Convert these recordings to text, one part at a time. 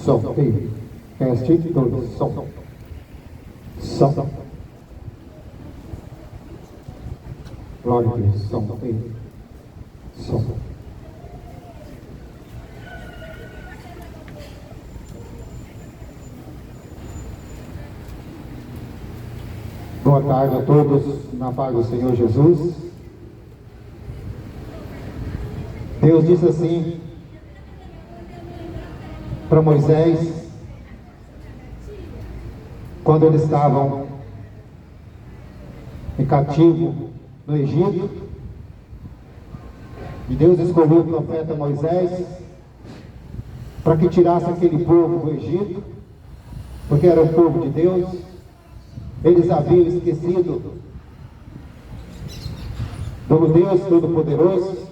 som, ei, teste, dois, som, som, glória a Deus, som, ei, som. Boa tarde a todos, na paz do Senhor Jesus. Deus disse assim para Moisés, quando eles estavam em cativo no Egito, e Deus escolheu o profeta Moisés para que tirasse aquele povo do Egito, porque era o povo de Deus. Eles haviam esquecido do Deus Todo-Poderoso,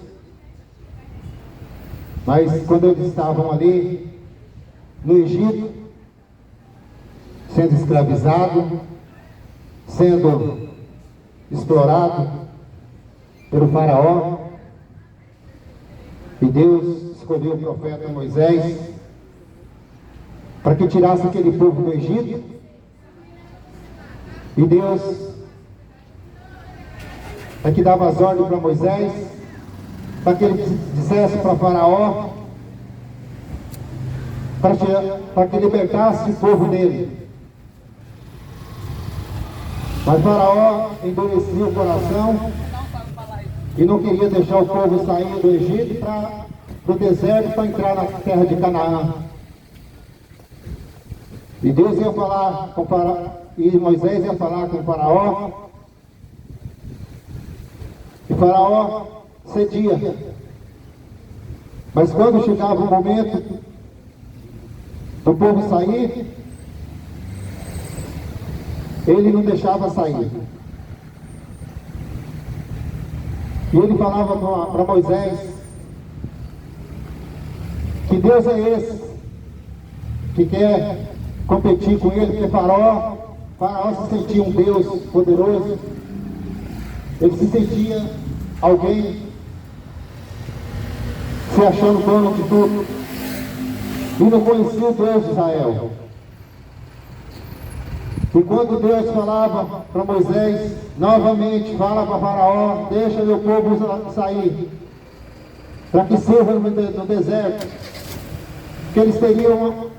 mas quando eles estavam ali no Egito, sendo escravizados, sendo explorados pelo faraó, e Deus escolheu o profeta Moisés para que tirasse aquele povo do Egito. E Deus é que dava as ordens para Moisés, para que ele dissesse para Faraó, para que libertasse o povo dele. Mas Faraó endurecia o coração e não queria deixar o povo sair do Egito para o deserto, para entrar na terra de Canaã. E Deus ia falar com Faraó, e Moisés ia falar com o Faraó, e Faraó cedia. Mas quando chegava o momento do povo sair, ele não deixava sair. E ele falava para Moisés que Deus é esse que quer competir com ele, porque Faraó se sentia um Deus poderoso, ele se sentia alguém se achando dono de tudo, e não conhecia o Deus de Israel. E quando Deus falava para Moisés, novamente fala para Faraó, deixa meu povo sair, para que sirvam no deserto, que eles teriam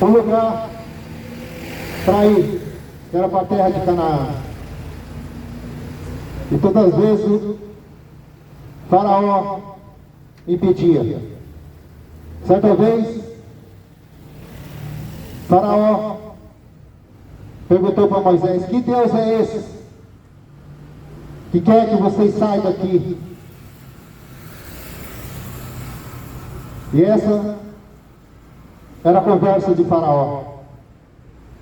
um lugar para ir, que era para a terra de Canaã. E todas as vezes Faraó impedia. Certa vez Faraó perguntou para Moisés: que Deus é esse que quer que vocês saiam daqui? E essa era a conversa de Faraó.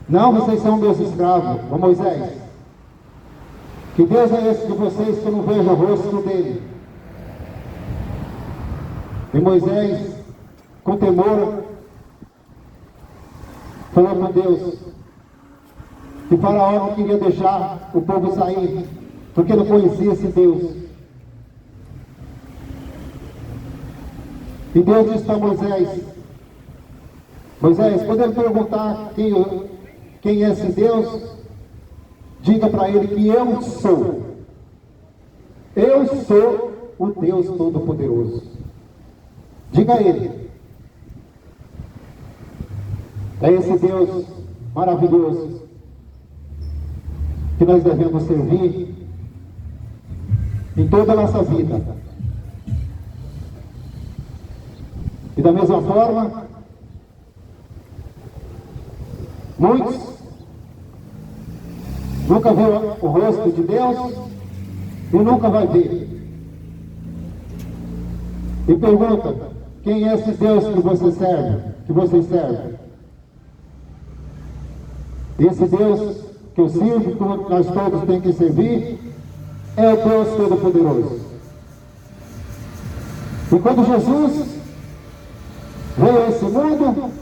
Não, vocês são meus escravos. Ô Moisés, que Deus é esse de vocês que eu não vejo o rosto dele? E Moisés, com temor, falou para Deus que Faraó não queria deixar o povo sair, porque não conhecia esse Deus. E Deus disse para Moisés: Moisés, quando ele perguntar quem é esse Deus, diga para ele que eu sou. Eu sou o Deus Todo-Poderoso. Diga a ele. É esse Deus maravilhoso que nós devemos servir em toda a nossa vida. E da mesma forma, muitos nunca viu o rosto de Deus e nunca vai ver. E pergunta: quem é esse Deus que você serve, que vocês servem? Esse Deus que eu sirvo, que nós todos temos que servir, é o Deus Todo-Poderoso. E quando Jesus veio a esse mundo,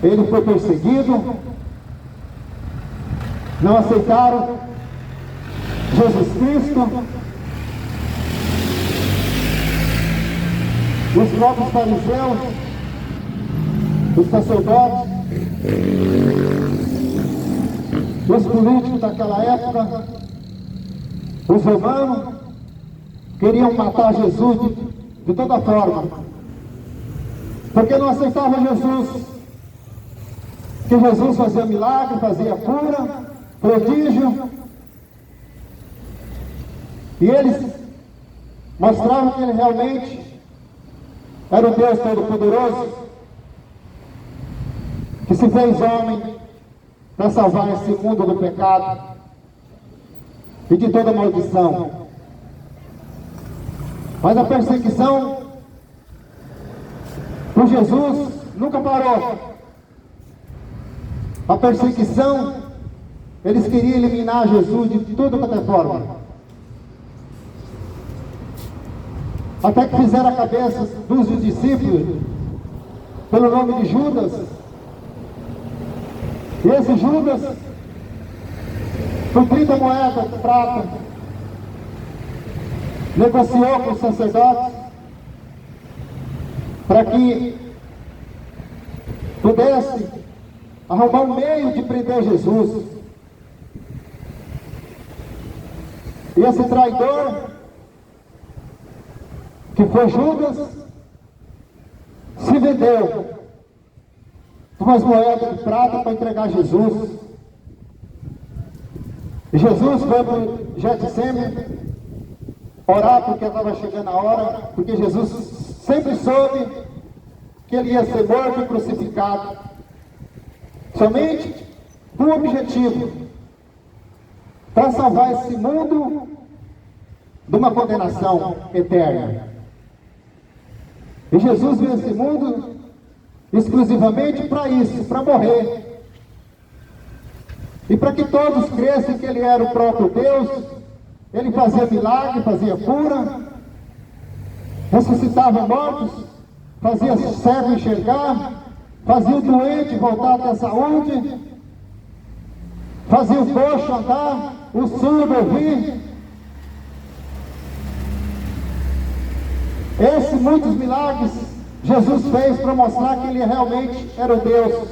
ele foi perseguido, não aceitaram Jesus Cristo, os próprios fariseus, os sacerdotes, os políticos daquela época, os romanos, queriam matar Jesus de toda forma, porque não aceitavam Jesus, que Jesus fazia milagre, fazia cura, prodígio, e eles mostravam que ele realmente era o Deus Todo-Poderoso, que se fez homem para salvar esse mundo do pecado e de toda maldição. Mas a perseguição por Jesus nunca parou. A perseguição, eles queriam eliminar Jesus de tudo quanto é forma. Até que fizeram a cabeça dos discípulos pelo nome de Judas. E esse Judas, por 30 moedas de prata, negociou com os sacerdotes para que pudesse arrumar um meio de prender Jesus. E esse traidor, que foi Judas, se vendeu com umas moedas de prata para entregar Jesus. E Jesus foi para o Getsemane orar, porque estava chegando a hora, porque Jesus sempre soube que ele ia ser morto e crucificado, somente com um objetivo: para salvar esse mundo de uma condenação eterna. E Jesus veio a esse mundo exclusivamente para isso, para morrer. E para que todos crescem que ele era o próprio Deus. Ele fazia milagre, fazia cura, ressuscitava mortos, fazia cego enxergar, fazia o doente voltar a ter saúde, fazia o coxo andar, o surdo ouvir. Esses muitos milagres Jesus fez para mostrar que ele realmente era o Deus.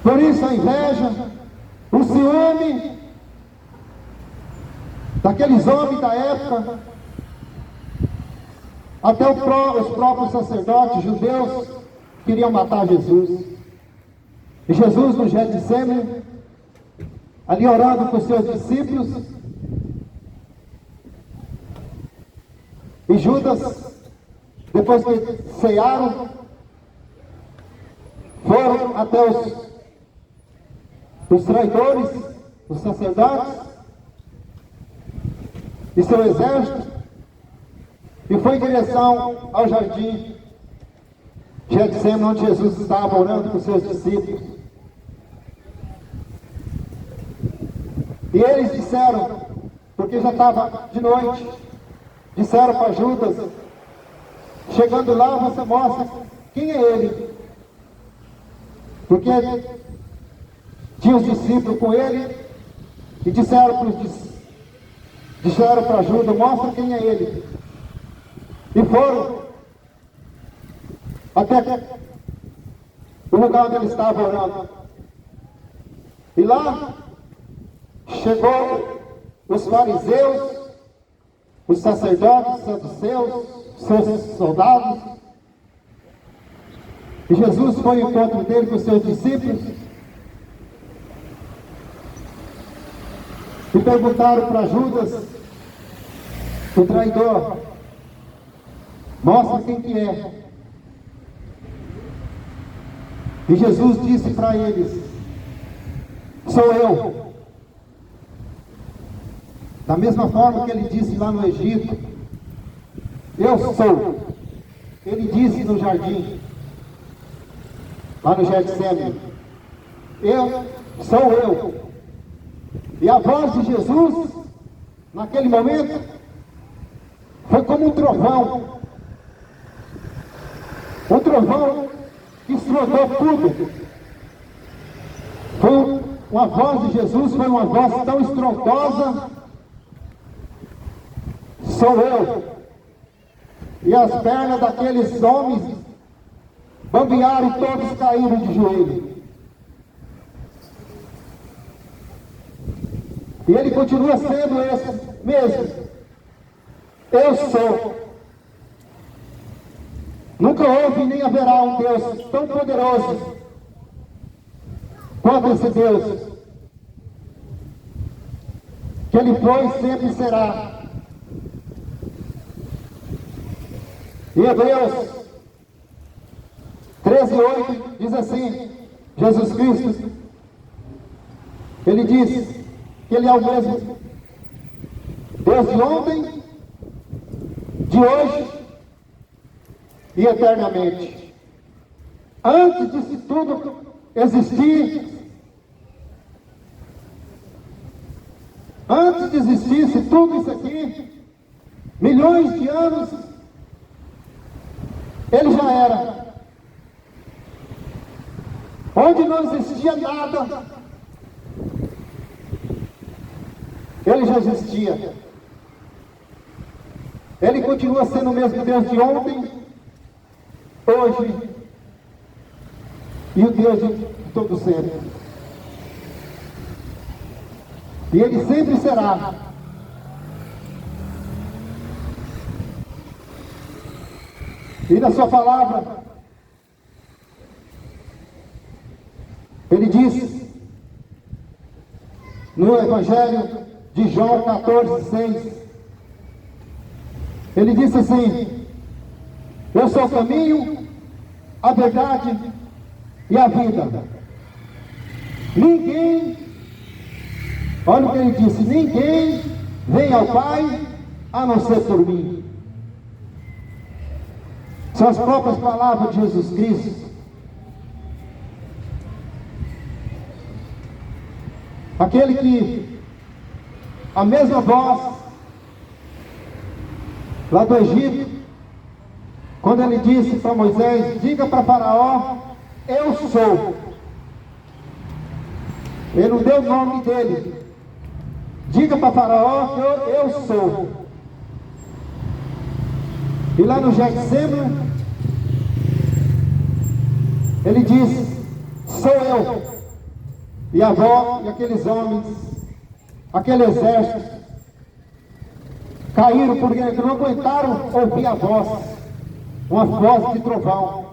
Por isso a inveja, o ciúme daqueles homens da época, até os próprios sacerdotes judeus queriam matar Jesus. E Jesus no Getsemane, ali orando com os seus discípulos, e Judas, depois que cearam, foram até os traidores, os sacerdotes e seu exército, e foi em direção ao jardim Getsemane, onde Jesus estava orando com seus discípulos. E eles disseram, porque já estava de noite, disseram para Judas: chegando lá você mostra quem é ele. Porque tinha os discípulos com ele e disseram para Judas: mostra quem é ele. E foram até o lugar onde ele estava orando. E lá chegou os fariseus, os sacerdotes, os saduceus, seus soldados. E Jesus foi ao encontro dele com os seus discípulos e perguntaram para Judas, o traidor: mostra quem que é. E Jesus disse para eles: sou eu. Da mesma forma que ele disse lá no Egito: eu sou. Ele disse no jardim, lá no Getsemane: eu sou eu. E a voz de Jesus, naquele momento, foi como um trovão. Um trovão que estrondou tudo. Foi uma voz de Jesus, foi uma voz tão estrondosa: sou eu. E as pernas daqueles homens bambearam e todos caíram de joelho. E ele continua sendo esse mesmo. Eu sou. Nunca houve nem haverá um Deus tão poderoso quanto esse Deus. Que ele foi e sempre será. Em Hebreus 13:8 diz assim, Jesus Cristo, ele diz que ele é o mesmo Deus de ontem, de hoje e eternamente. Antes disso tudo existir, antes de existisse tudo isso aqui, milhões de anos, ele já era. Onde não existia nada, ele já existia. Ele continua sendo o mesmo Deus de ontem, hoje e o Deus de todo sempre. E ele sempre será. E na sua palavra, ele diz, no Evangelho de João 14:6, ele disse assim, eu sou o caminho, a verdade e a vida. Ninguém, olha o que ele disse, ninguém vem ao Pai a não ser por mim. São as próprias palavras de Jesus Cristo. Aquele que, a mesma voz, lá do Egito, quando ele disse para Moisés, diga para Faraó, eu sou. Ele não deu o nome dele. Diga para Faraó que eu sou. E lá no Getsêmani, ele disse, sou eu. E a avó e aqueles homens, aquele exército, caíram porque não aguentaram ouvir a voz, uma voz de trovão.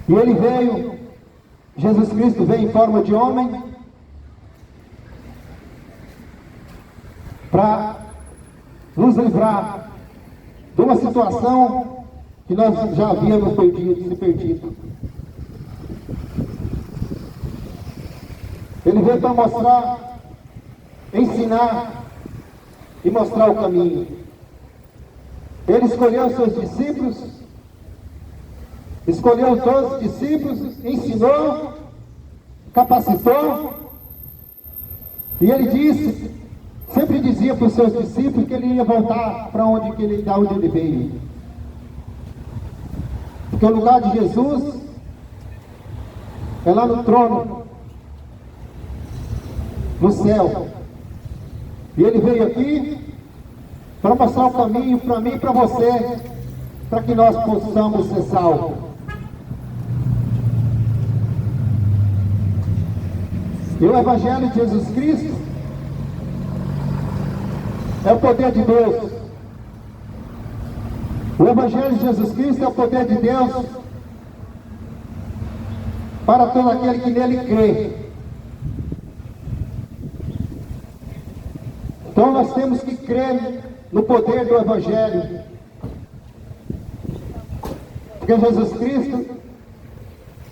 E ele veio, Jesus Cristo veio em forma de homem, para nos livrar de uma situação que nós já havíamos se perdido. Ele veio para mostrar, ensinar e mostrar o caminho. Ele escolheu os seus discípulos, escolheu os 12 discípulos, ensinou, capacitou, e ele disse, sempre dizia para os seus discípulos que ele ia voltar para da onde ele veio. Porque o lugar de Jesus é lá no trono, no céu. E ele veio aqui para mostrar o caminho para mim e para você, para que nós possamos ser salvos. E o Evangelho de Jesus Cristo é o poder de Deus. O Evangelho de Jesus Cristo é o poder de Deus para todo aquele que nele crê. Então nós temos que crer no poder do Evangelho. Porque Jesus Cristo,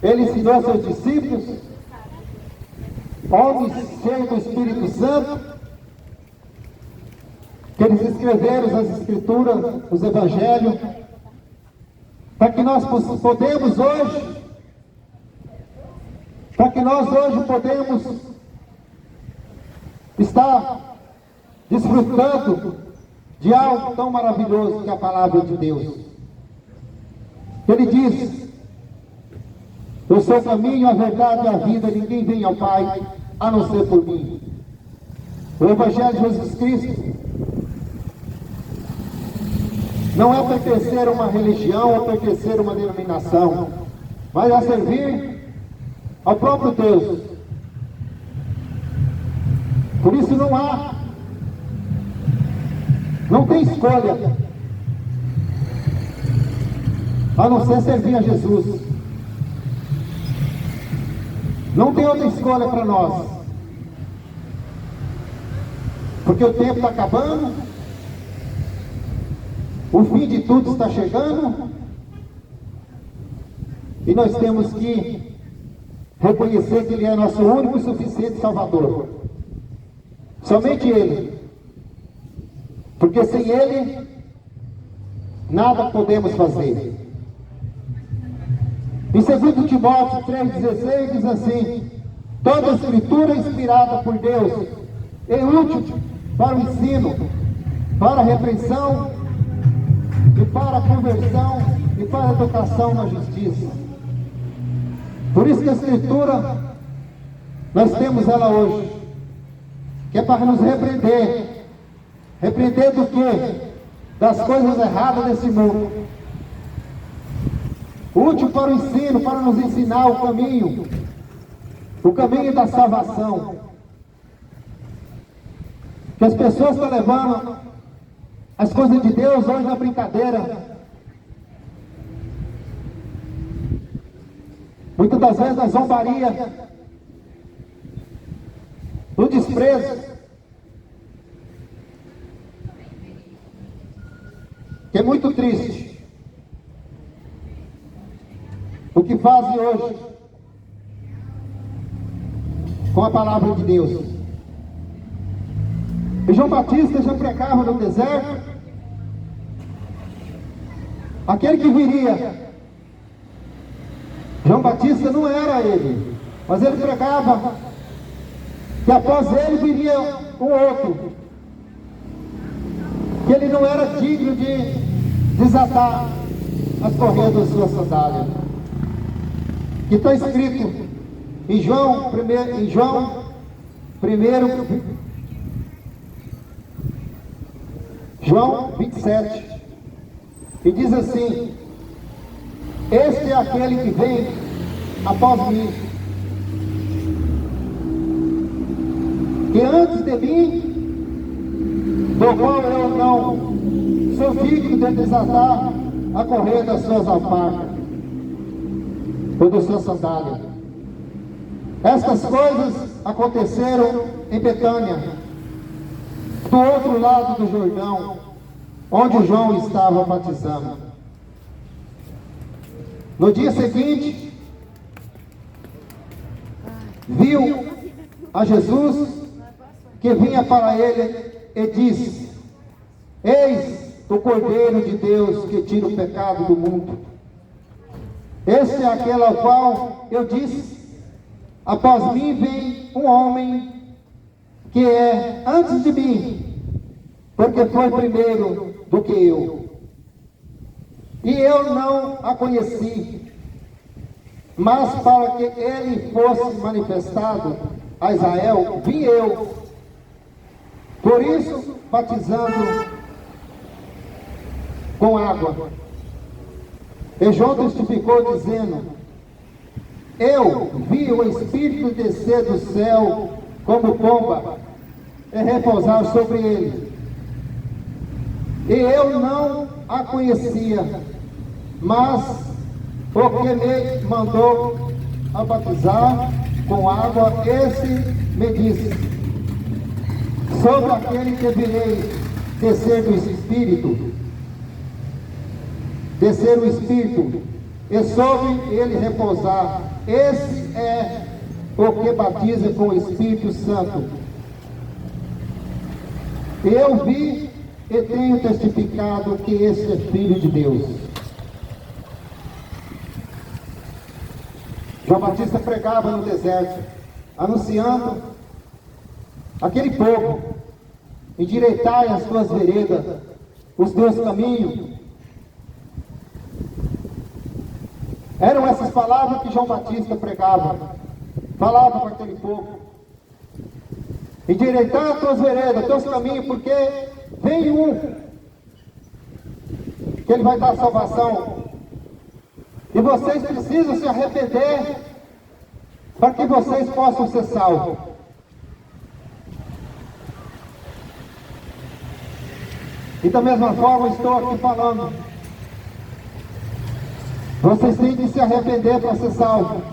ele ensinou a seus discípulos, homens cheios do Espírito Santo, que eles escreveram as Escrituras, os Evangelhos, para que nós podemos hoje, podemos estar desfrutando de algo tão maravilhoso que é a palavra de Deus. Ele diz, eu sou o caminho, a verdade e a vida, ninguém vem ao Pai a não ser por mim. O Evangelho de Jesus Cristo não é pertencer a uma religião ou pertencer a uma denominação, mas a servir ao próprio Deus. Por isso não tem escolha a não ser servir a Jesus. Não tem outra escolha para nós, porque o tempo está acabando, o fim de tudo está chegando, e nós temos que reconhecer que Ele é nosso único e suficiente Salvador. Somente Ele, porque sem Ele nada podemos fazer. Em 2 Timóteo 3,16 diz assim: toda a escritura é inspirada por Deus é útil para o ensino, para a repreensão e para a conversão e para a educação na justiça. Por isso que a escritura, nós temos ela hoje, que é para nos repreender. Repreender do quê? Das coisas erradas desse mundo. Útil para o ensino, para nos ensinar o caminho da salvação. Que as pessoas estão levando as coisas de Deus hoje na brincadeira. Muitas das vezes na zombaria, no desprezo. Que é muito triste o que fazem hoje com a palavra de Deus. E João Batista já pregava no deserto, aquele que viria. João Batista não era ele, mas ele pregava que após ele viria um outro, que ele não era digno de desatar as correias das suas sandálias. Que está escrito em João 27, e diz assim: este é aquele que vem após mim, que antes de mim, do qual eu não sou digno de desatar a correia das suas alparcas ou da sua sandália. Estas coisas aconteceram em Betânia, do outro lado do Jordão, onde João estava batizando. No dia seguinte, viu a Jesus que vinha para ele e disse: eis o Cordeiro de Deus que tira o pecado do mundo. Este é aquele ao qual eu disse: após mim vem um homem que é antes de mim, porque foi primeiro do que eu. E eu não a conheci, mas para que ele fosse manifestado a Israel, vim eu. Por isso, batizando com água. E João testificou dizendo: eu vi o Espírito descer do céu como pomba e repousar sobre ele. E eu não a conhecia, mas o que me mandou a batizar com água, esse me disse: sobre aquele que virei descer o Espírito, e sobre ele repousar. Esse é o que batiza com o Espírito Santo. Eu vi e tenho testificado que esse é Filho de Deus. João Batista pregava no deserto, anunciando aquele povo: endireitai as tuas veredas, os teus caminhos. Eram essas palavras que João Batista pregava, falava para aquele povo. endireitar as tuas veredas, os teus caminhos, porque vem um, que Ele vai dar salvação. E vocês precisam se arrepender, para que vocês possam ser salvos. E da mesma forma estou aqui falando, vocês têm que se arrepender para ser salvos.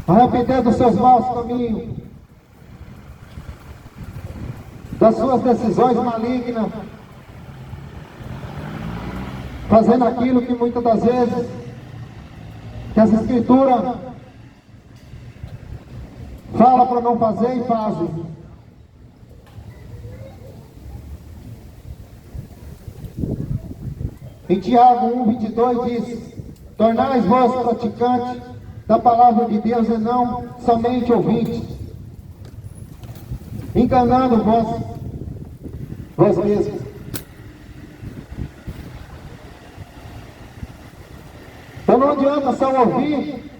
Arrepender dos seus maus caminhos, das suas decisões malignas, fazendo aquilo que muitas das vezes que as Escrituras fala para não fazer e fazem. Em Tiago 1:22 diz: tornais-vos praticantes da palavra de Deus e não somente ouvintes, enganando vós mesmos. Então não adianta só ouvir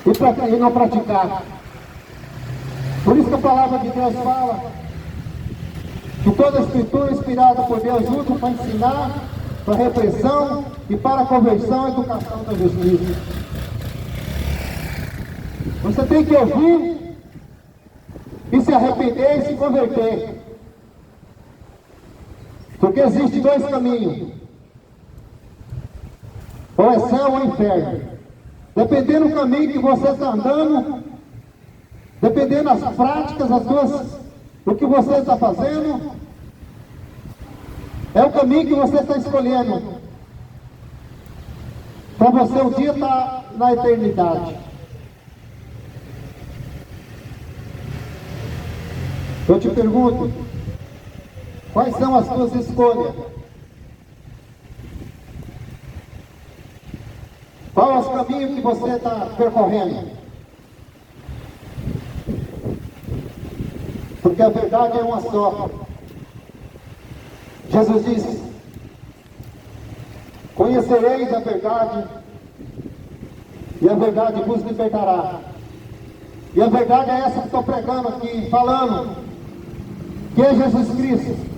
e não praticar. Por isso que a palavra de Deus fala que toda a Escritura inspirada por Deus usa para ensinar, para repressão e para a conversão e educação da justiça. Você tem que ouvir e se arrepender e se converter. Porque existem dois caminhos: ou é céu ou é inferno. Dependendo do caminho que você está andando, dependendo das práticas, o que você está fazendo, é o caminho que você está escolhendo para você um dia estar na eternidade. Eu te pergunto, quais são as tuas escolhas? Qual é o caminho que você está percorrendo? Porque a verdade é uma só. Jesus disse: conhecereis a verdade, e a verdade vos libertará. E a verdade é essa que estou pregando aqui, falando, que é Jesus Cristo.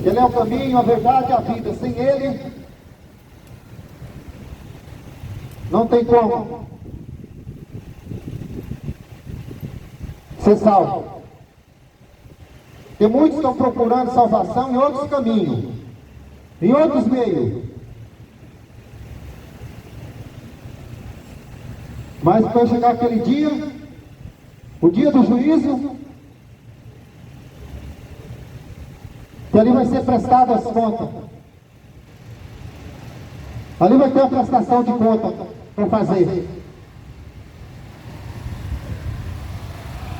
Ele é o caminho, a verdade e a vida. Sem Ele, não tem como ser salvo. Porque muitos estão procurando salvação em outros caminhos, em outros meios. Mas vai chegar aquele dia, o dia do juízo, que ali vai ser prestado as contas. Ali vai ter a prestação de conta para fazer.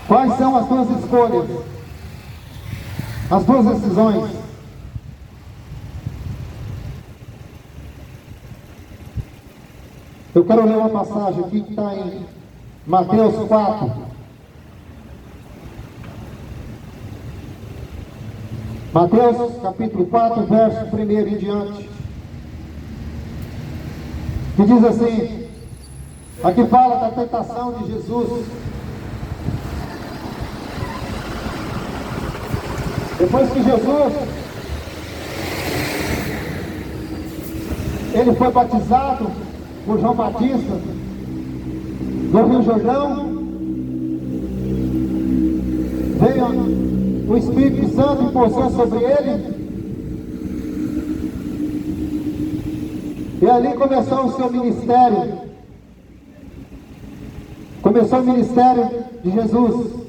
Quais são as tuas escolhas? As tuas decisões? Eu quero ler uma passagem aqui que está em Mateus 4. Mateus capítulo 4, verso 1 em diante, que diz assim, aqui fala da tentação de Jesus. Depois que Jesus, ele foi batizado por João Batista no Rio Jordão, veio o Espírito Santo e pousou sobre ele, e ali começou o seu ministério. Começou o ministério de Jesus,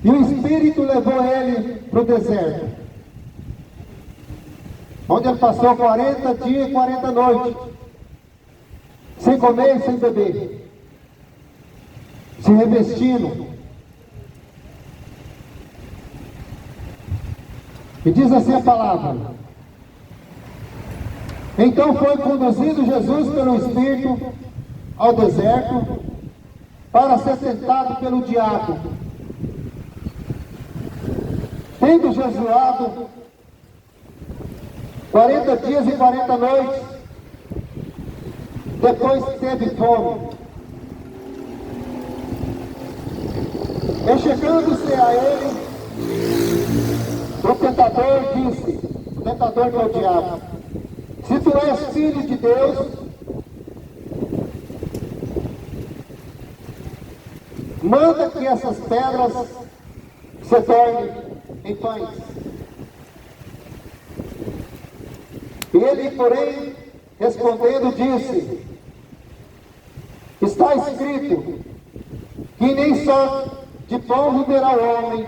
e o Espírito levou ele para o deserto, onde ele passou 40 dias e 40 noites, sem comer e sem beber, se revestindo. E diz assim a palavra: então foi conduzido Jesus pelo Espírito ao deserto para ser tentado pelo diabo. Tendo jejuado 40 dias e 40 noites, depois teve fome. E chegando-se a ele, o tentador disse, o tentador que é o diabo: se tu és filho de Deus, manda que essas pedras se tornem em pães. Ele, porém, respondendo, disse: está escrito que nem só de pão viverá o homem,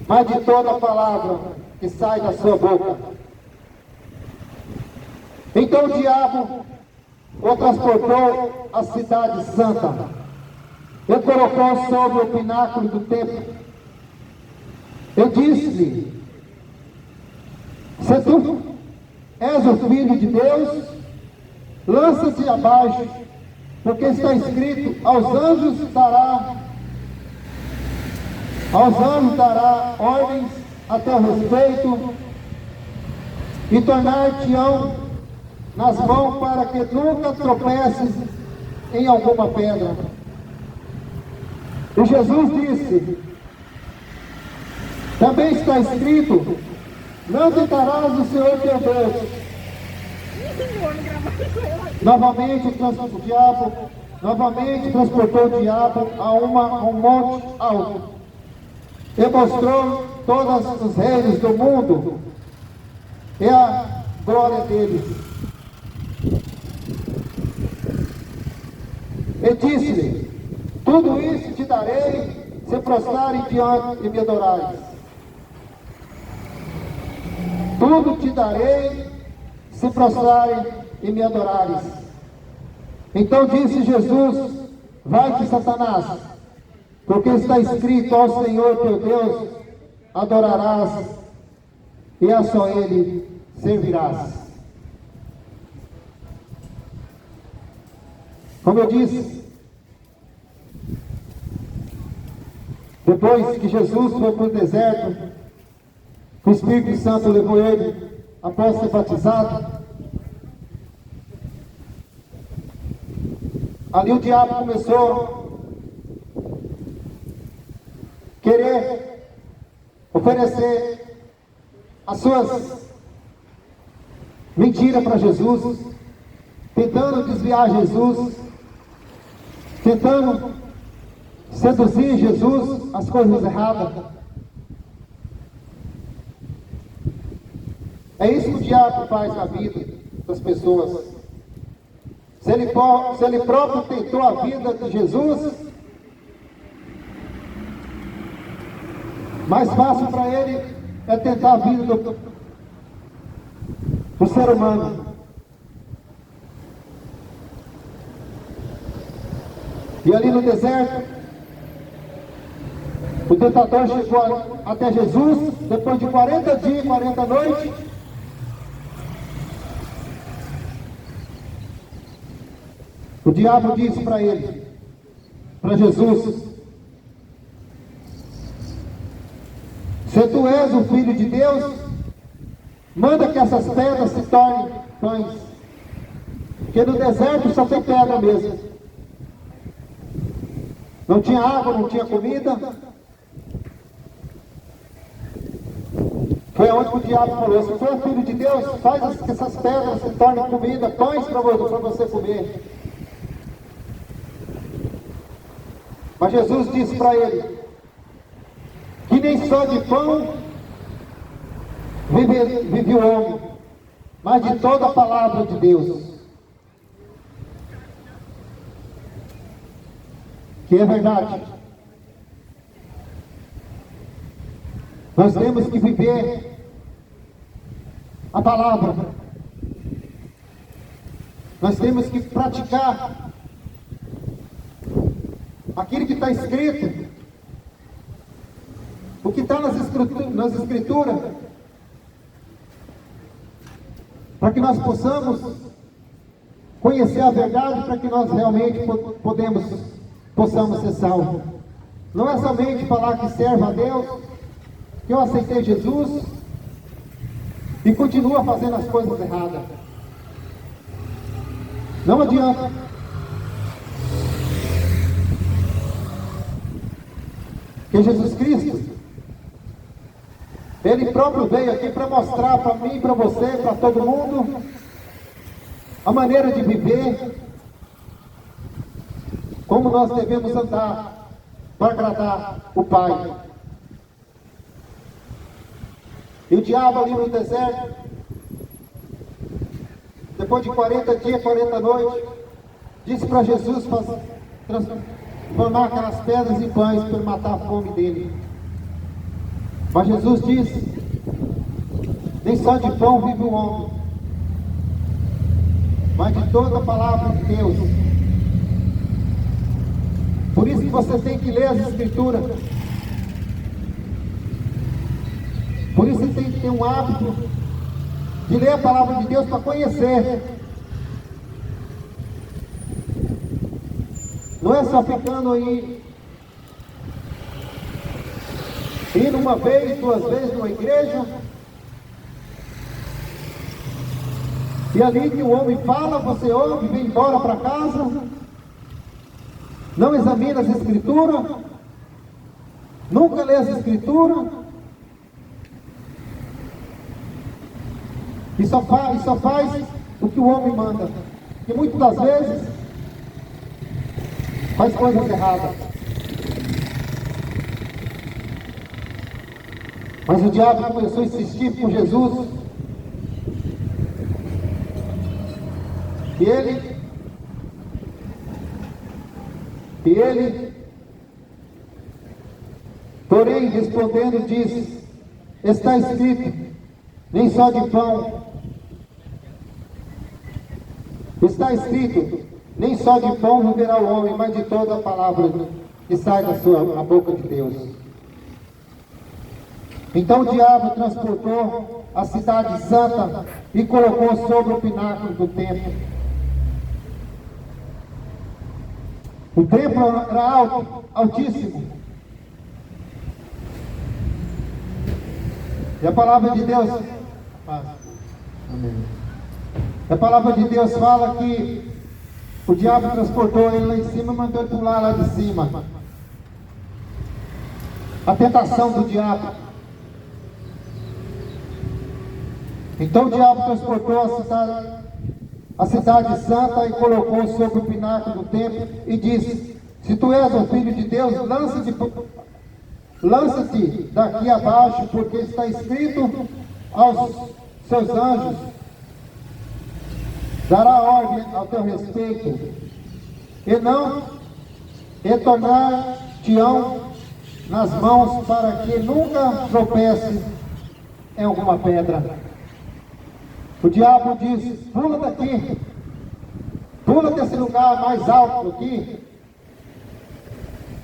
mas de toda a palavra que sai da sua boca. Então o diabo o transportou à cidade santa e colocou sobre o pináculo do templo. Eu disse-lhe: se tu és o filho de Deus, lança-te abaixo, porque está escrito: aos anjos dará ordens a teu respeito, e tornar-te-ão nas mãos para que nunca tropeces em alguma pedra. E Jesus disse: também está escrito: não tentarás o Senhor teu Deus. Novamente transportou o diabo a um monte alto e mostrou todos os reinos do mundo e a glória deles. E disse-lhe: tudo isso te darei se prostrares diante e me adorares. Tudo te darei se prostrares e me adorares. Então disse Jesus: vai-te, Satanás, porque está escrito: ao Senhor teu Deus adorarás, e a só Ele servirás. Como eu disse, depois que Jesus foi para o deserto, o Espírito Santo levou ele após ser batizado. Ali o diabo começou a querer oferecer as suas mentiras para Jesus, tentando desviar Jesus, tentando seduzir Jesus às coisas erradas. É isso que o diabo faz na vida das pessoas. Se ele próprio tentou a vida de Jesus, mais fácil para ele é tentar a vida do ser humano. E ali no deserto, o tentador chegou até Jesus, depois de 40 dias e 40 noites. O diabo disse para ele, para Jesus: se tu és o Filho de Deus, manda que essas pedras se tornem pães. Porque no deserto só tem pedra mesmo. Não tinha água, não tinha comida. Foi onde o diabo falou: se tu és Filho de Deus, faz que essas pedras se tornem comida, pães para você comer. Mas Jesus disse para ele que nem só de pão vive o homem, mas de toda a palavra de Deus. Que é verdade. Nós temos que viver a palavra. Nós temos que praticar aquilo que está escrito, o que está nas escrituras, para que nós possamos conhecer a verdade, para que nós realmente possamos ser salvos. Não é somente falar que serve a Deus, que eu aceitei Jesus, e continua fazendo as coisas erradas. Não adianta. Que Jesus Cristo, Ele próprio veio aqui para mostrar para mim, para você, para todo mundo, a maneira de viver, como nós devemos andar para agradar o Pai. E o diabo ali no deserto, depois de 40 dias, 40 noites, disse para Jesus transformar aquelas pedras em pães para matar a fome dele. Mas Jesus disse: nem só de pão vive o homem, mas de toda a palavra de Deus. Por isso que você tem que ler as Escrituras. Por isso você tem que ter um hábito de ler a palavra de Deus para conhecer. Não é só ficando aí, indo uma vez, duas vezes numa igreja, e ali que o homem fala, você ouve, vem embora para casa, não examina as Escrituras, nunca lê as Escrituras, e só faz o que o homem manda, e muitas das vezes faz coisas erradas. Mas o diabo começou a insistir com Jesus, e ele, porém, respondendo, disse: está escrito, nem só de pão, está escrito, nem só de pão viverá o homem, mas de toda a palavra que sai da a boca de Deus. Então o diabo transportou a cidade santa e colocou sobre o pináculo do templo. O templo era alto, altíssimo. E a palavra de Deus, amém. A palavra de Deus fala que o diabo transportou ele lá em cima e mandou ele pular lá de cima. A tentação do diabo. Então o diabo transportou a cidade santa e colocou sobre o pináculo do templo e disse: se tu és o filho de Deus, lança-te daqui abaixo, porque está escrito aos seus anjos: dará ordem ao teu respeito, e não retornar-te-ão nas mãos, para que nunca tropece em alguma pedra. O diabo disse: pula daqui, pula desse lugar mais alto aqui,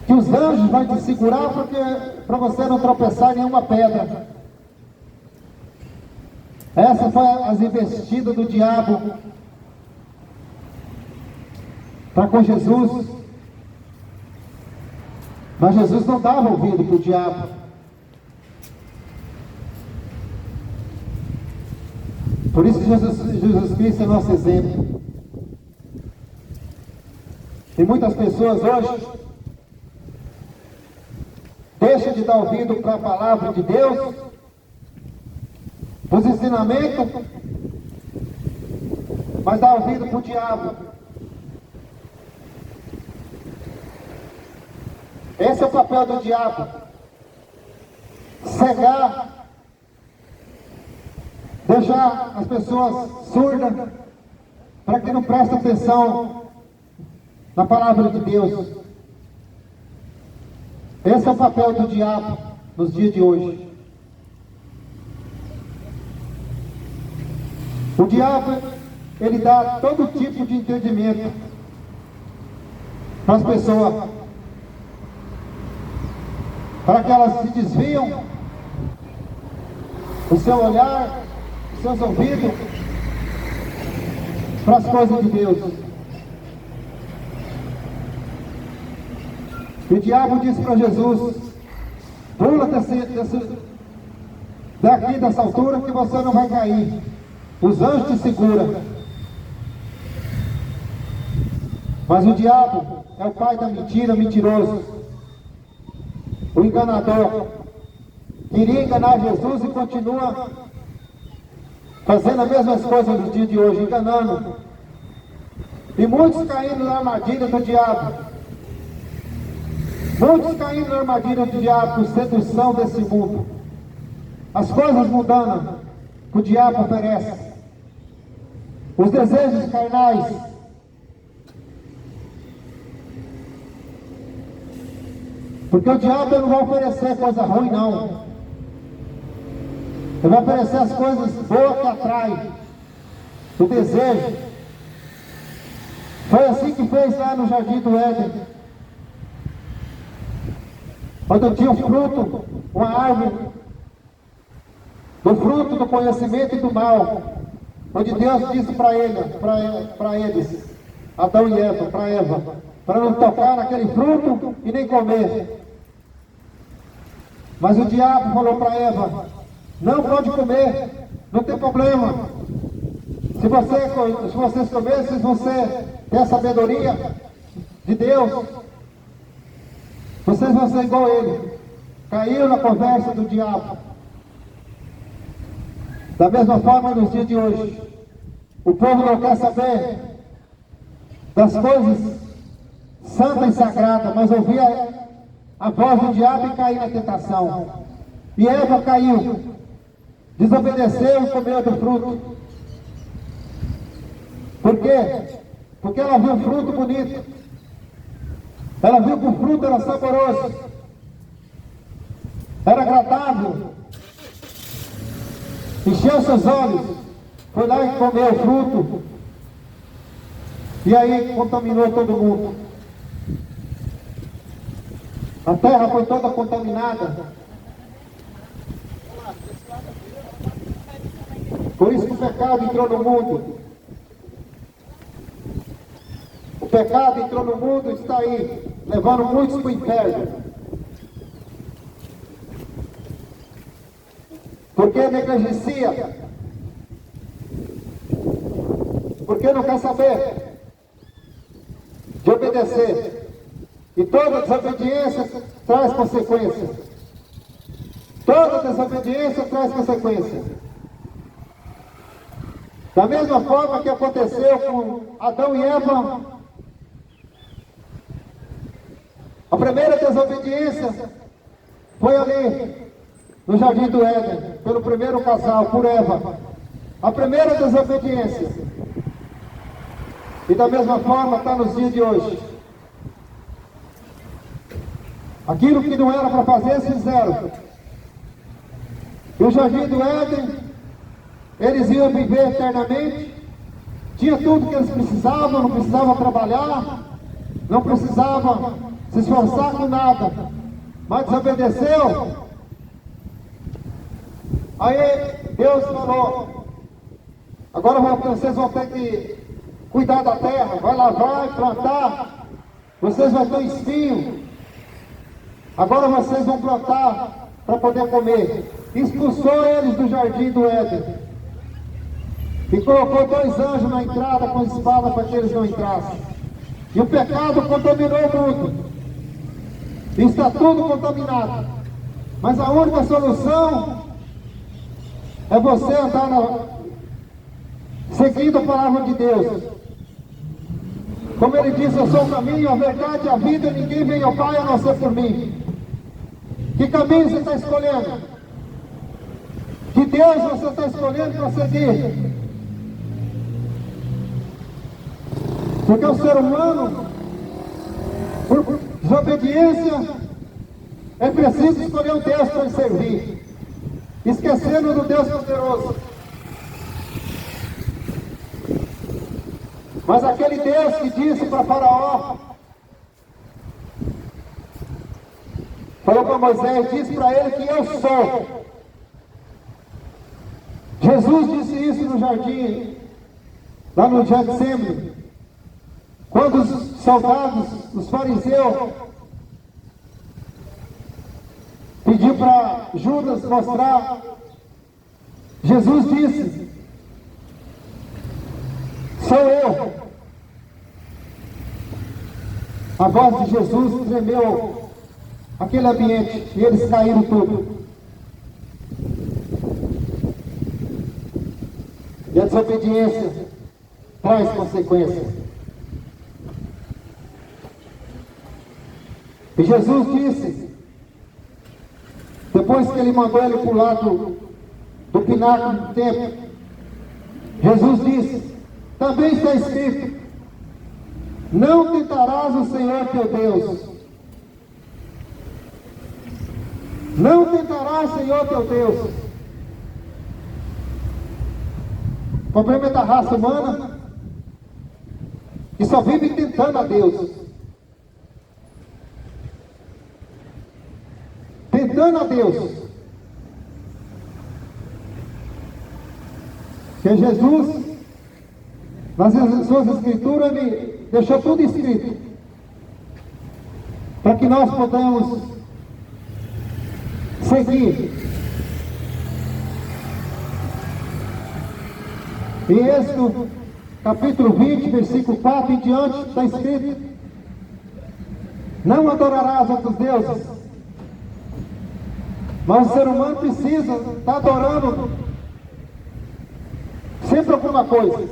que os anjos vão te segurar, para você não tropeçar em nenhuma pedra. Essa foi as investidas do diabo para com Jesus. Mas Jesus não dava ouvido para o diabo. Por isso Jesus Cristo é nosso exemplo. E muitas pessoas hoje deixam de dar ouvido para a palavra de Deus, os ensinamentos, mas dá ouvido para o diabo. Esse é o papel do diabo: cegar, deixar as pessoas surdas, para que não prestem atenção na palavra de Deus. Esse é o papel do diabo nos dias de hoje. O diabo, ele dá todo tipo de entendimento para as pessoas, para que elas se desviam o seu olhar, os seus ouvidos para as coisas de Deus. E o diabo disse para Jesus: pula daqui dessa altura que você não vai cair. Os anjos te seguram. Mas o diabo é o pai da mentira, mentiroso, o enganador. Queria enganar Jesus e continua fazendo as mesmas coisas nos dias de hoje, enganando. E muitos caindo na armadilha do diabo. Muitos caindo na armadilha do diabo, por sedução desse mundo. As coisas mudando que o diabo oferece. Os desejos carnais. Porque o diabo não vai oferecer coisa ruim, não. Ele vai oferecer as coisas boas que atraem. O desejo. Foi assim que fez lá no Jardim do Éden. Quando tinha um fruto, uma árvore, do fruto do conhecimento e do mal. Onde Deus disse para eles, Adão e Eva, para não tocar naquele fruto e nem comer. Mas o diabo falou para Eva, não pode comer, não tem problema. Se vocês comessem, você tem a sabedoria de Deus, vocês vão ser igual a ele. Caiu na conversa do diabo. Da mesma forma nos dias de hoje, o povo não quer saber das coisas santas e sagradas, mas ouvia a voz do diabo e cair na tentação. E Eva caiu, desobedeceu e comeu do fruto. Por quê? Porque ela viu um fruto bonito. Ela viu que o fruto era saboroso, era agradável. Encheu seus olhos, foi lá e comeu o fruto. E aí contaminou todo mundo. A terra foi toda contaminada. Por isso que o pecado entrou no mundo. O pecado entrou no mundo e está aí, levando muitos para o inferno. Porque negligencia. Porque não quer saber de obedecer. E toda desobediência traz consequências. Toda desobediência traz consequências. Da mesma forma que aconteceu com Adão e Eva, a primeira desobediência foi ali, no Jardim do Éden, pelo primeiro casal, por Eva. A primeira desobediência. E da mesma forma está nos dias de hoje. Aquilo que não era para fazer, eles fizeram. E o Jardim do Éden, eles iam viver eternamente. Tinha tudo que eles precisavam, não precisavam trabalhar, não precisavam se esforçar com nada. Mas desobedeceu. Aí Deus falou, agora vocês vão ter que cuidar da terra, vai lavar e plantar, vocês vão ter espinho, agora vocês vão plantar para poder comer. Expulsou eles do Jardim do Éden e colocou 2 anjos na entrada com espada para que eles não entrassem. E o pecado contaminou o mundo, e está tudo contaminado. Mas a única solução é você andar seguindo a palavra de Deus. Como ele disse, eu sou o caminho, a verdade e a vida, ninguém vem ao Pai a não ser por mim. Que caminho você está escolhendo? Que Deus você está escolhendo para seguir? Porque o ser humano, por desobediência, é preciso escolher um Deus para servir, esquecendo do Deus poderoso. Mas aquele Deus que disse para Faraó, falou para Moisés, disse para ele que eu sou. Jesus disse isso no jardim, lá no Getsemane, quando os soldados, os fariseus, pediu para Judas mostrar Jesus disse: sou eu. A voz de Jesus tremeu aquele ambiente e eles caíram tudo. E a desobediência traz consequências. E Jesus disse, depois que ele mandou ele para o lado do pináculo do templo, Jesus disse, também está escrito, não tentarás o Senhor teu Deus. Não tentarás o Senhor teu Deus. O problema é da raça humana que só vive tentando a Deus. Tentando a Deus. Que Jesus, nas suas escrituras, ele deixou tudo escrito. Para que nós podamos seguir. Em Êxodo, capítulo 20, versículo 4 em diante, está escrito: não adorarás outros deuses. Mas o ser humano precisa estar adorando sempre alguma coisa.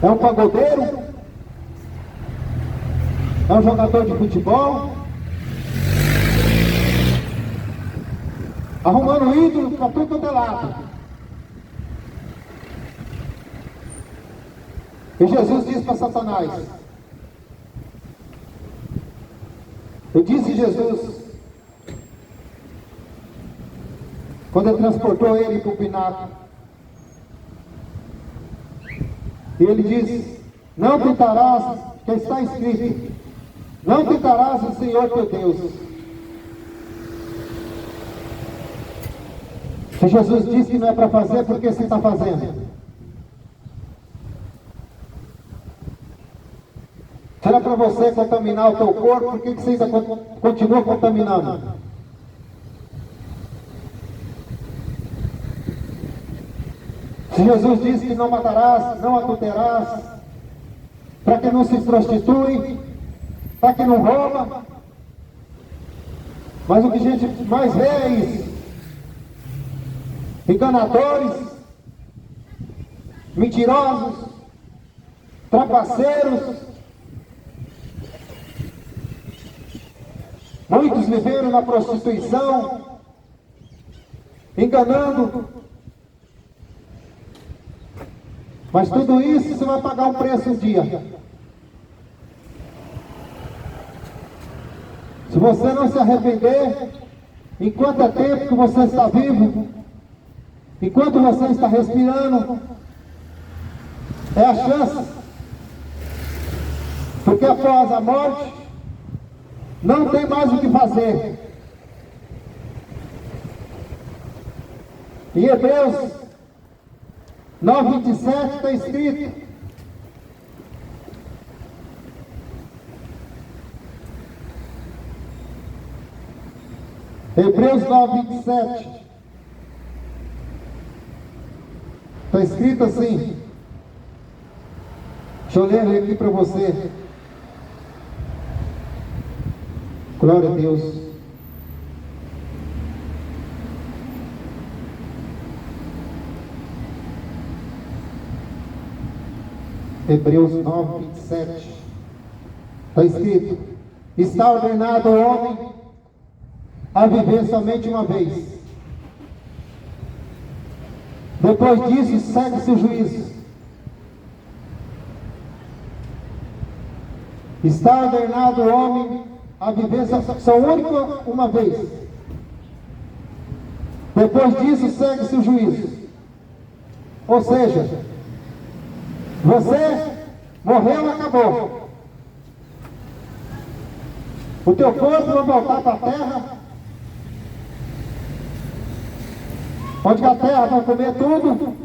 É um pagodeiro? É um jogador de futebol? Arrumando ídolo para tudo quanto é lado. E Jesus disse para Satanás, eu disse Jesus, quando ele transportou ele para o pináculo, e ele disse, não tentarás, que está escrito, não tentarás o Senhor teu Deus. Se Jesus disse que não é para fazer, por que você está fazendo? Se era para você contaminar o teu corpo, por que você ainda continua contaminando? Se Jesus disse que não matarás, não adulterarás, para que não se prostitui, para que não rouba, mas o que a gente mais vê é isso. Enganadores, mentirosos, trapaceiros. Muitos viveram na prostituição, enganando. Mas tudo isso você vai pagar um preço um dia. Se você não se arrepender, enquanto é tempo que você está vivo, enquanto você está respirando, é a chance. Porque após a morte, não tem mais o que fazer. Em Hebreus 9:27 está escrito: Hebreus 9:27 está escrito assim. Deixa eu ler aqui para você. Glória a Deus. Hebreus 9:27 está escrito: está ordenado ao homem a viver somente uma vez. Depois disso, segue-se o juízo. Está ordenado ao homem a viver só única uma vez. Depois disso, segue-se o juízo. Ou seja, você morreu, acabou. O teu corpo vai voltar para a terra, onde a terra vai comer tudo,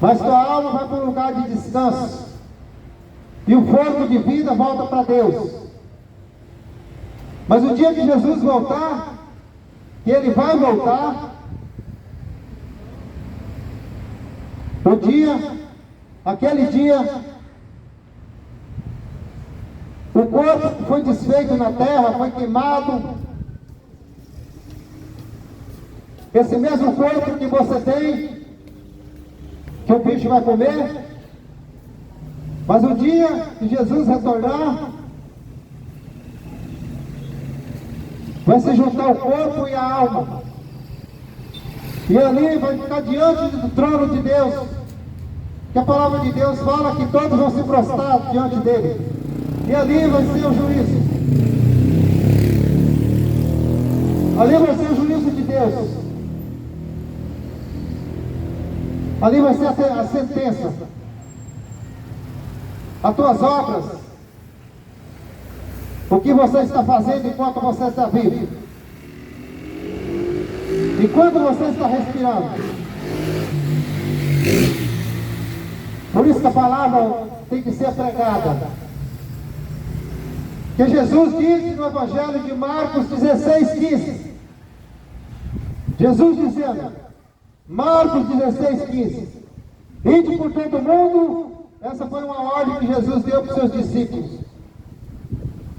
mas tua alma vai para um lugar de descanso, e o fogo de vida volta para Deus. Mas o dia que Jesus voltar, que Ele vai voltar, aquele dia, o corpo foi desfeito na terra, foi queimado. Esse mesmo corpo que você tem, que o bicho vai comer, mas o dia que Jesus retornar, vai se juntar o corpo e a alma, e ali vai ficar diante do trono de Deus, que a palavra de Deus fala que todos vão se prostrar diante dele, e ali vai ser o juízo, ali vai ser o juízo de Deus, ali vai ser a sentença. As tuas obras, o que você está fazendo enquanto você está vivo, enquanto você está respirando. Por isso que a palavra tem que ser pregada. Que Jesus disse no Evangelho de Marcos 16:15. Jesus dizendo, Marcos 16:15, ide por todo mundo. Essa foi uma ordem que Jesus deu para os seus discípulos.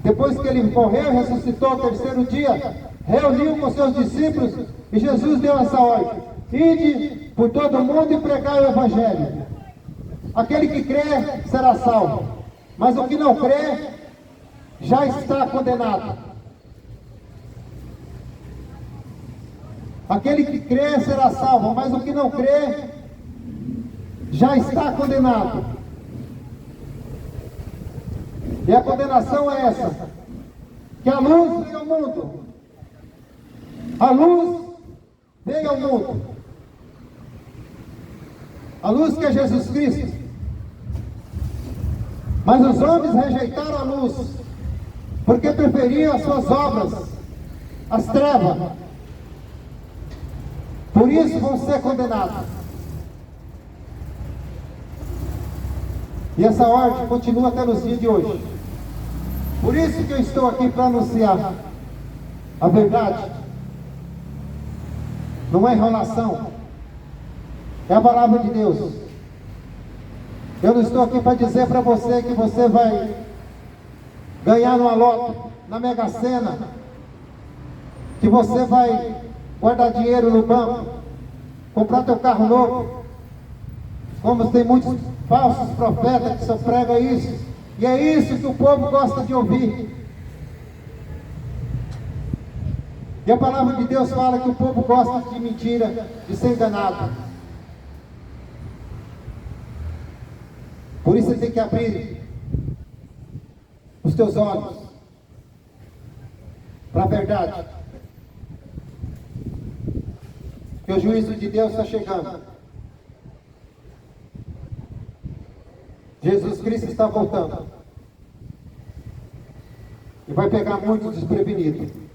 Depois que ele morreu e ressuscitou ao terceiro dia, reuniu com os seus discípulos e Jesus deu essa ordem: ide por todo mundo e pregai o Evangelho. Aquele que crê será salvo, mas o que não crê já está condenado. Aquele que crê será salvo, mas o que não crê já está condenado. E a condenação é essa: que a luz veio ao mundo. A luz veio ao mundo. A luz que é Jesus Cristo. Mas os homens rejeitaram a luz, porque preferiam as suas obras, as trevas. Por isso vão ser condenados. E essa ordem continua até nos dias de hoje. Por isso que eu estou aqui para anunciar a verdade. Não é enrolação, é a palavra de Deus. Eu não estou aqui para dizer para você que você vai ganhar numa loto, na Mega Sena, que você vai guardar dinheiro no banco, comprar teu carro novo, como tem muitos falsos profetas que só pregam isso, e é isso que o povo gosta de ouvir. E a palavra de Deus fala que o povo gosta de mentira, de ser enganado. Por isso você tem que abrir os teus olhos para a verdade. Que o juízo de Deus está chegando. Jesus Cristo está voltando. E vai pegar muito desprevenido.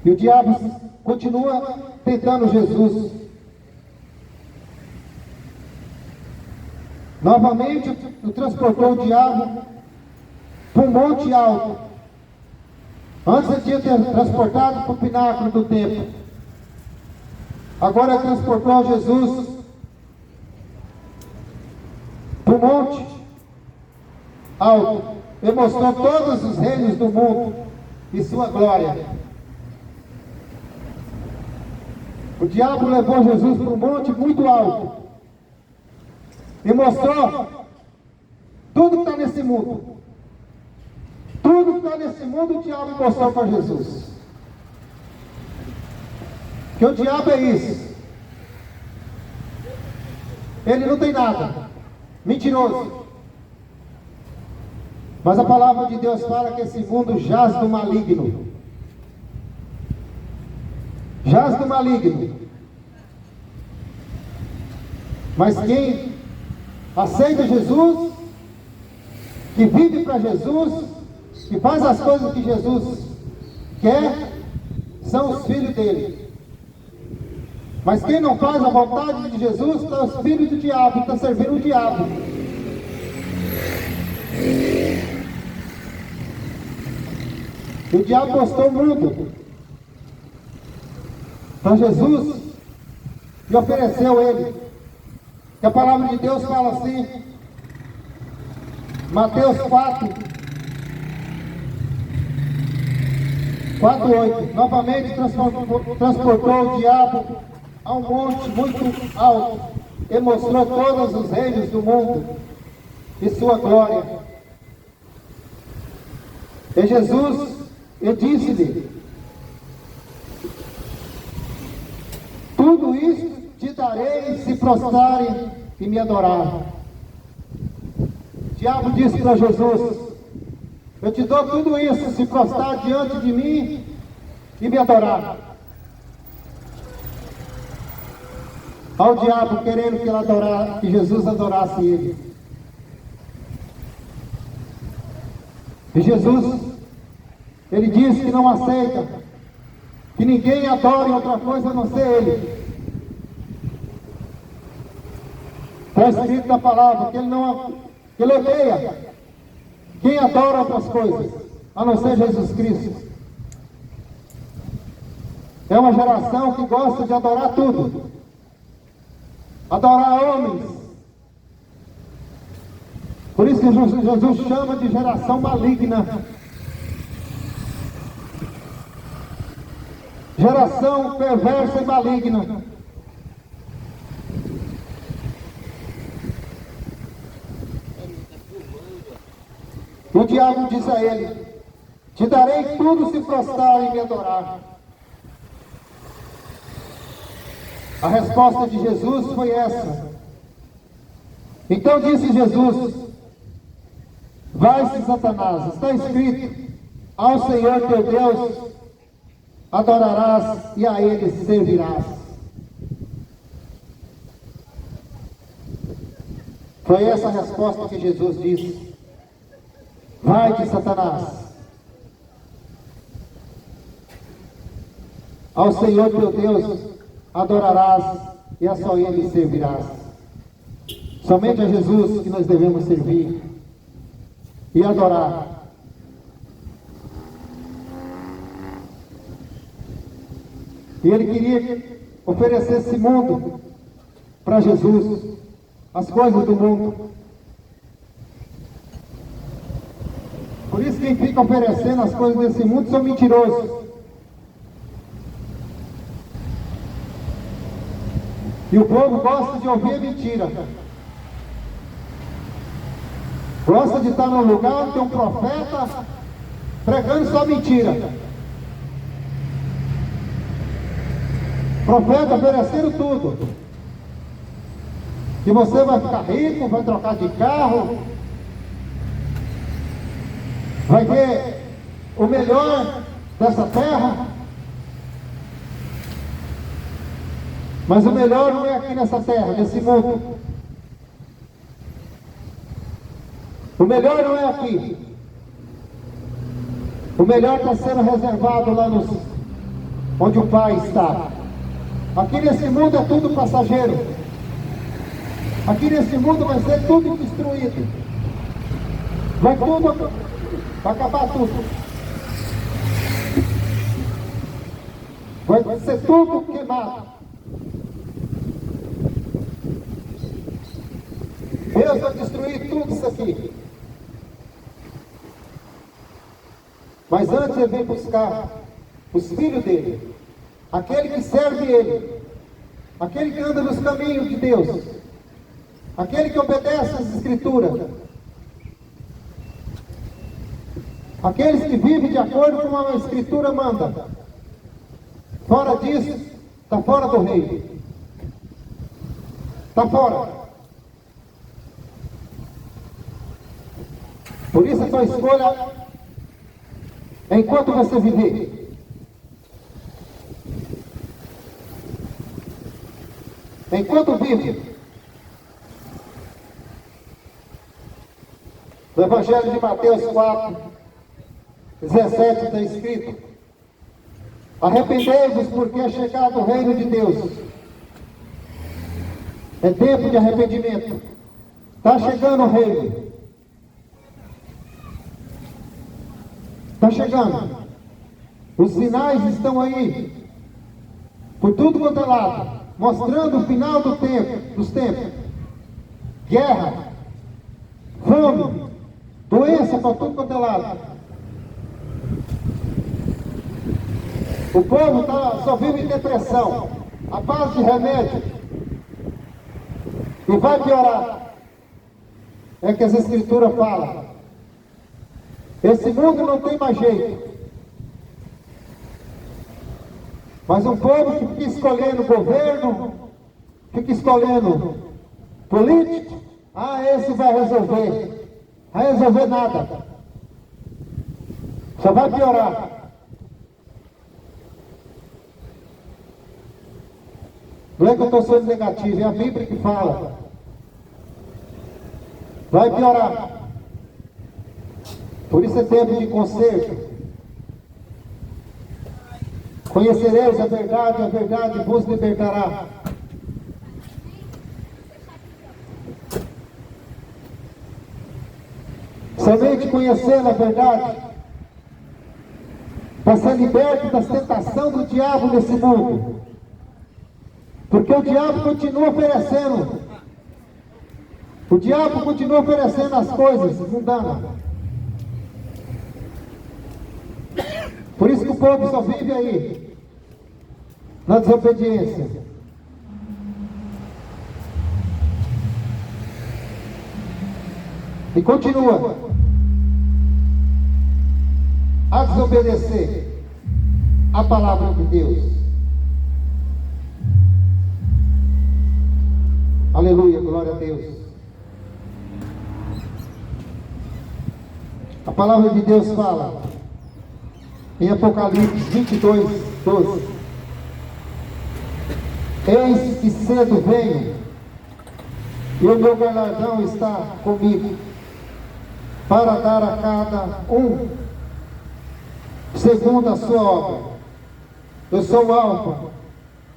E o diabo continua tentando Jesus. Novamente o transportou o diabo para um monte alto. Antes ele tinha transportado para o pináculo do templo. Agora ele transportou Jesus para um monte alto. Ele mostrou todos os reinos do mundo e sua glória. O diabo levou Jesus para um monte muito alto e mostrou tudo que está nesse mundo. Tudo que está nesse mundo o diabo mostrou para Jesus. Que o diabo é isso. Ele não tem nada. Mentiroso. Mas a palavra de Deus fala que esse mundo jaz do maligno. Jaz do maligno. Mas quem aceita Jesus, que vive para Jesus, que faz as coisas que Jesus quer, são os filhos dele. Mas quem não faz a vontade de Jesus está os filhos do diabo, está servindo o diabo. E o diabo gostou muito. Então Jesus lhe ofereceu ele. Que a palavra de Deus fala assim, Mateus 4:8. Novamente transportou o diabo a um monte muito alto e mostrou todos os reinos do mundo e sua glória. E Jesus, eu disse-lhe: tudo isso te darei se prostrarem e me adorarem. O diabo disse para Jesus: eu te dou tudo isso se prostrar diante de mim e me adorar. Ao diabo querendo que Jesus adorasse ele. E Jesus, ele disse que não aceita que ninguém adore outra coisa a não ser ele. Está escrito na palavra que ele odeia quem adora outras coisas a não ser Jesus Cristo. É uma geração que gosta de adorar tudo. Adorar homens. Por isso que Jesus chama de geração maligna. Geração perversa e maligna. O diabo diz a ele: te darei tudo se prostrar e me adorar. A resposta de Jesus foi essa. Então disse Jesus: vai-se, Satanás, está escrito: ao Senhor teu Deus adorarás e a Ele servirás. Foi essa a resposta que Jesus disse: vai-te, Satanás, ao Senhor teu Deus adorarás e a só Ele servirás. Somente a Jesus que nós devemos servir e adorar. E ele queria oferecer esse mundo para Jesus, as coisas do mundo. Por isso quem fica oferecendo as coisas desse mundo são mentirosos. E o povo gosta de ouvir mentira. Gosta de estar num lugar onde tem um profeta pregando só mentira. Profeta oferecendo tudo. Que você vai ficar rico, vai trocar de carro, vai ter o melhor dessa terra. Mas o melhor não é aqui nessa terra, nesse mundo. O melhor não é aqui. O melhor está sendo reservado lá onde o Pai está. Aqui nesse mundo é tudo passageiro. Aqui nesse mundo vai ser tudo destruído. Vai acabar tudo. Vai ser tudo queimado. Deus vai destruir tudo isso aqui. Mas antes ele vem buscar os filhos dele, aquele que serve ele, aquele que anda nos caminhos de Deus, aquele que obedece às Escrituras, aqueles que vivem de acordo com a Escritura manda. Fora disso, está fora do reino. Está fora. Por isso a sua escolha é enquanto você viver. Enquanto vive. No Evangelho de Mateus 4:17 está escrito: arrependei-vos, porque é chegado o reino de Deus. É tempo de arrependimento. Está chegando o reino. Está chegando. Os sinais estão aí, por tudo quanto é lado, mostrando o final dos tempos. Guerra, fome, doença para tudo quanto é lado. O povo só vive em depressão, a base de remédio, e vai piorar. É que as escrituras falam. Esse mundo não tem mais jeito. Mas um povo que fica escolhendo governo, fica escolhendo político, esse vai resolver. Vai resolver nada. Só vai piorar. Não é que eu estou sendo negativo, é a Bíblia que fala. Vai piorar. Por isso é tempo de conserto. Conhecereis a verdade vos libertará. Somente conhecendo a verdade, para ser liberto das tentações do diabo nesse mundo. Porque o diabo continua oferecendo. O diabo continua oferecendo as coisas mundanas. Por isso que o povo só vive aí, na desobediência. E continua a desobedecer a palavra de Deus. Aleluia, glória a Deus. A palavra de Deus fala em Apocalipse 22, 12: Eis que cedo venho, e o meu galardão está comigo, para dar a cada um segundo a sua obra. Eu sou o Alfa,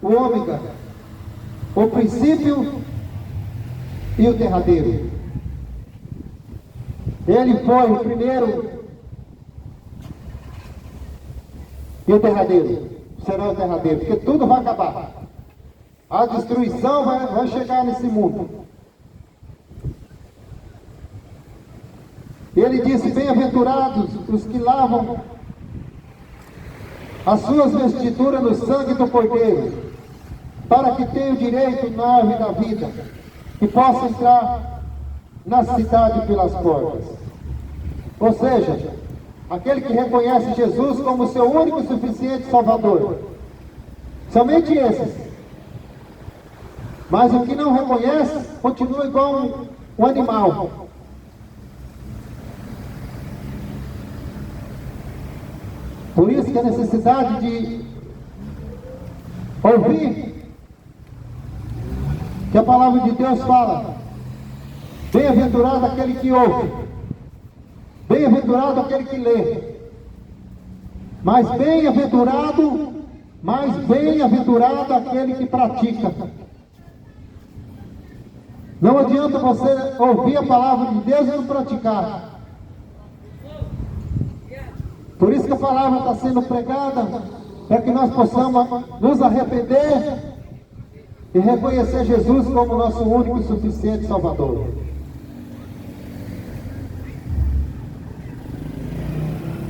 o Ômega, o princípio e o derradeiro. Ele foi o primeiro e o derradeiro. Será o derradeiro, porque tudo vai acabar. A destruição vai chegar nesse mundo. Ele disse: bem-aventurados os que lavam as suas vestiduras no sangue do Cordeiro, para que tenham direito na árvore da vida, e possam entrar na cidade pelas portas. Ou seja, aquele que reconhece Jesus como seu único e suficiente Salvador. Somente esses. Mas o que não reconhece, continua igual um animal. Por isso que a necessidade de ouvir que a palavra de Deus fala: bem-aventurado aquele que ouve, bem-aventurado aquele que lê, mas bem-aventurado aquele que pratica. Não adianta você ouvir a palavra de Deus e não praticar. Por isso que a palavra está sendo pregada, para que nós possamos nos arrepender e reconhecer Jesus como nosso único e suficiente Salvador.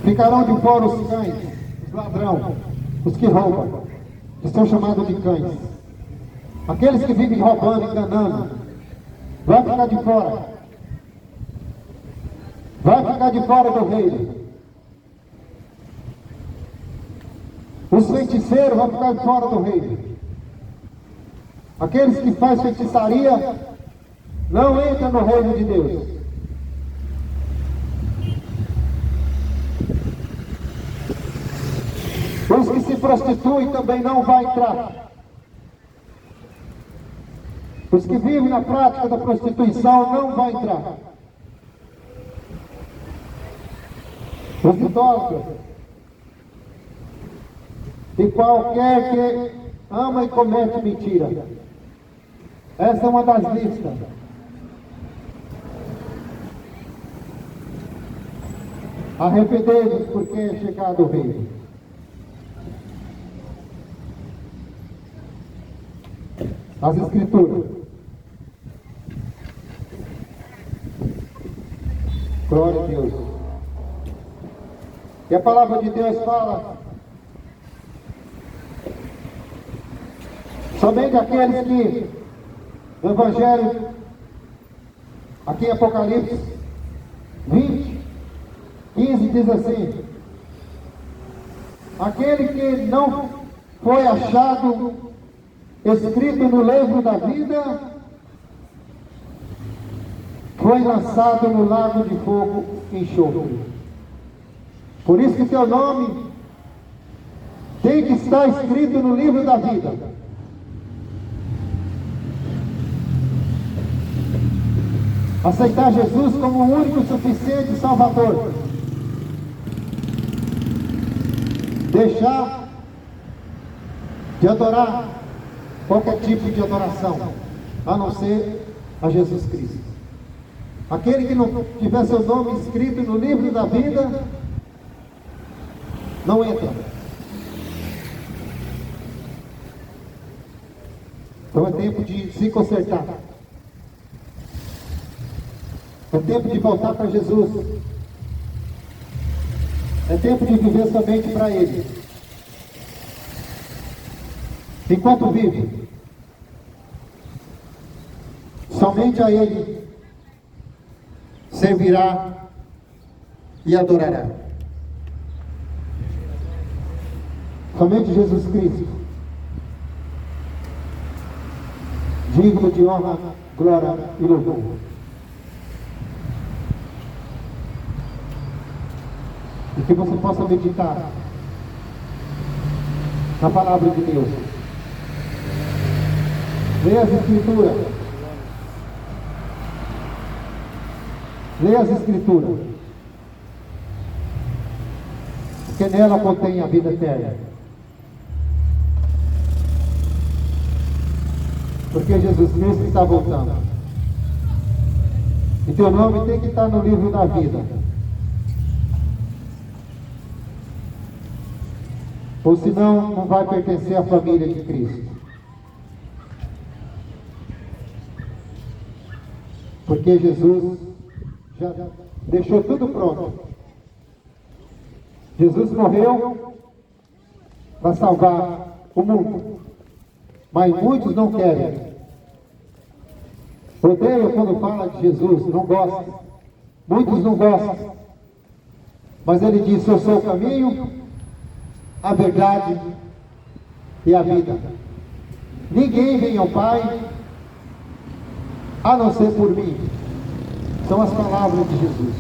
Ficarão de fora os cães, os ladrões, os que roubam, que são chamados de cães. Aqueles que vivem roubando, enganando, vai ficar de fora. Vai ficar de fora do reino. Os feiticeiros vão ficar de fora do reino. Aqueles que fazem feitiçaria não entram no reino de Deus. Os que se prostituem também não vão entrar. Os que vivem na prática da prostituição não vão entrar. Os idólatras e qualquer que ama e comete mentira. Essa é uma das listas. Arrependei-vos, porque é chegado o Rei. As Escrituras. Glória a Deus. E a palavra de Deus fala: somente aqueles que, no Evangelho, aqui em Apocalipse 20, 15 diz assim: aquele que não foi achado escrito no livro da vida, foi lançado no lago de fogo e enxofre. Por isso que teu nome tem que estar escrito no livro da vida. Aceitar Jesus como o único suficiente Salvador. Deixar de adorar qualquer tipo de adoração, a não ser a Jesus Cristo. Aquele que não tiver seu nome escrito no livro da vida, não entra. Então é tempo de se consertar. É tempo de voltar para Jesus. É tempo de viver somente para Ele. Enquanto vive, somente a Ele servirá e adorará. Somente Jesus Cristo, digno de honra, glória e louvor. E que você possa meditar na palavra de Deus. Leia as Escrituras. Leia as Escrituras. Porque nela contém a vida eterna. Porque Jesus Cristo está voltando. E teu nome tem que estar no livro da vida. Ou senão não vai pertencer à família de Cristo. Porque Jesus já deixou tudo pronto. Jesus morreu para salvar o mundo. Mas muitos não querem. Odeiam quando fala de Jesus, não gostam. Muitos não gostam. Mas ele disse: eu sou o caminho, a verdade e a vida. Ninguém vem ao Pai a não ser por mim. São as palavras de Jesus.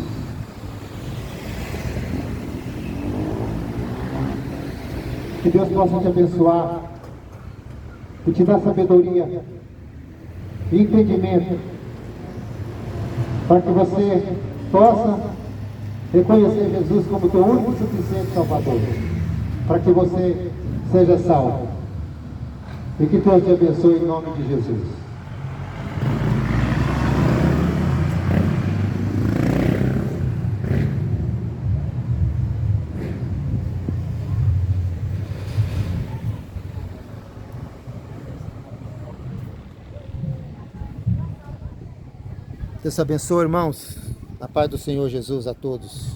Que Deus possa te abençoar e te dar sabedoria e entendimento para que você possa reconhecer Jesus como teu único e suficiente Salvador, para que você seja salvo. E que Deus te abençoe em nome de Jesus. Deus abençoe, irmãos. A paz do Senhor Jesus a todos.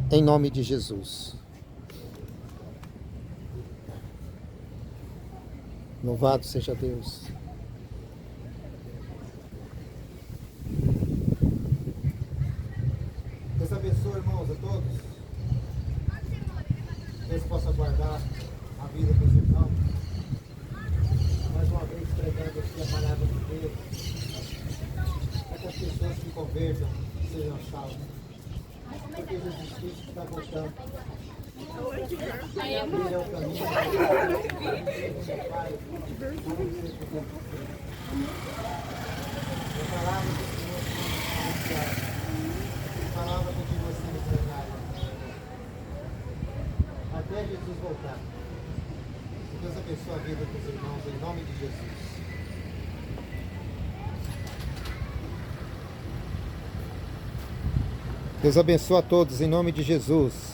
Em nome de Jesus. Louvado seja Deus. Deus abençoe, irmãos, a todos. Deus possa guardar a vida dos irmãos. Mais uma vez pregando aqui a palavra de Deus. Para que as pessoas se convertam, sejam salvas. Porque Jesus Cristo está voltando. Ele é o caminho. Pai, a palavra do Senhor anunciada. A palavra continua sendo pregada. Até Jesus voltar. Que Deus abençoe a vida dos irmãos em nome de Jesus. Deus abençoe a todos em nome de Jesus.